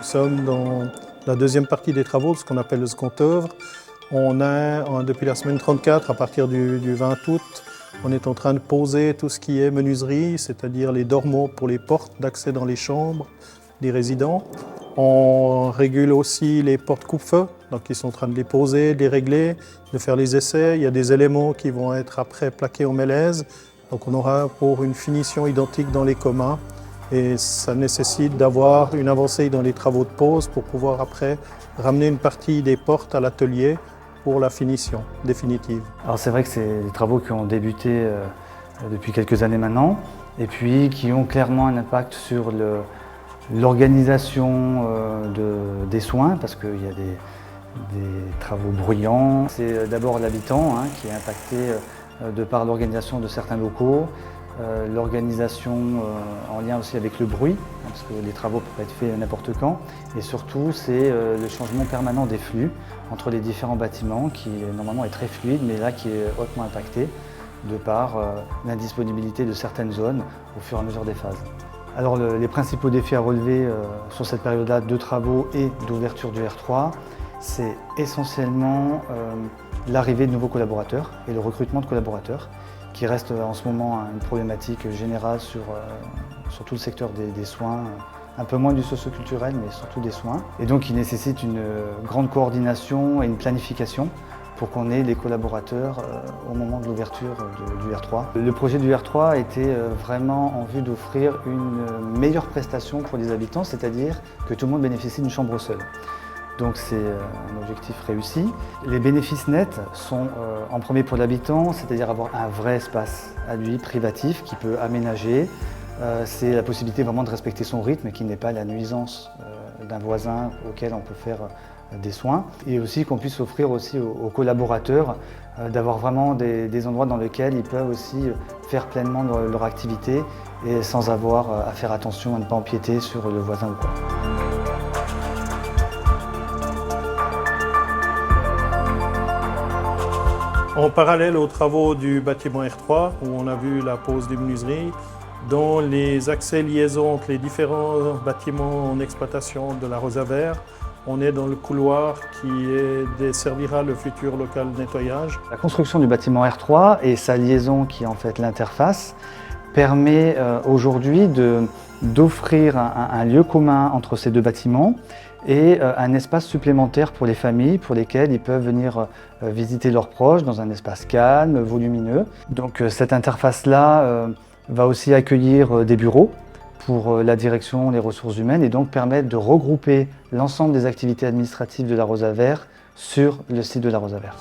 sommes dans la deuxième partie des travaux, ce qu'on appelle le second œuvre. On a, depuis la semaine 34, à partir du 20 août, on est en train de poser tout ce qui est menuiserie, c'est-à-dire les dormeaux pour les portes d'accès dans les chambres des résidents. On régule aussi les portes coupe-feu, donc ils sont en train de les poser, de les régler, de faire les essais. Il y a des éléments qui vont être après plaqués au mélèze, donc on aura pour une finition identique dans les communs. Et ça nécessite d'avoir une avancée dans les travaux de pose pour pouvoir après ramener une partie des portes à l'atelier pour la finition définitive. Alors c'est vrai que c'est des travaux qui ont débuté depuis quelques années maintenant et puis qui ont clairement un impact sur l'organisation des soins parce qu'il y a des travaux bruyants. C'est d'abord l'habitant qui est impacté de par l'organisation de certains locaux. L'organisation en lien aussi avec le bruit, parce que les travaux peuvent être faits n'importe quand. Et surtout, c'est le changement permanent des flux entre les différents bâtiments qui normalement est très fluide, mais là qui est hautement impacté de par l'indisponibilité de certaines zones au fur et à mesure des phases. Alors les principaux défis à relever sur cette période-là de travaux et d'ouverture du R3, c'est essentiellement l'arrivée de nouveaux collaborateurs et le recrutement de collaborateurs, qui reste en ce moment une problématique générale sur tout le secteur des soins, un peu moins du socio-culturel, mais surtout des soins. Et donc il nécessite une grande coordination et une planification pour qu'on ait les collaborateurs au moment de l'ouverture du R3. Le projet du R3 était vraiment en vue d'offrir une meilleure prestation pour les habitants, c'est-à-dire que tout le monde bénéficie d'une chambre seule. Donc c'est un objectif réussi. Les bénéfices nets sont en premier pour l'habitant, c'est-à-dire avoir un vrai espace à lui, privatif, qu'il peut aménager. C'est la possibilité vraiment de respecter son rythme et qui n'est pas la nuisance d'un voisin auquel on peut faire des soins. Et aussi qu'on puisse offrir aussi aux collaborateurs d'avoir vraiment des endroits dans lesquels ils peuvent aussi faire pleinement leur activité et sans avoir à faire attention à ne pas empiéter sur le voisin ou quoi. En parallèle aux travaux du bâtiment R3, où on a vu la pose des menuiseries, dans les accès liaisons entre les différents bâtiments en exploitation de la Rosavère, on est dans le couloir qui desservira le futur local de nettoyage. La construction du bâtiment R3 et sa liaison qui est en fait l'interface permet aujourd'hui d'offrir un lieu commun entre ces deux bâtiments et un espace supplémentaire pour les familles pour lesquelles ils peuvent venir visiter leurs proches dans un espace calme, volumineux. Donc cette interface-là va aussi accueillir des bureaux pour la direction, les ressources humaines et donc permettre de regrouper l'ensemble des activités administratives de la Rosavère sur le site de la Rosavère.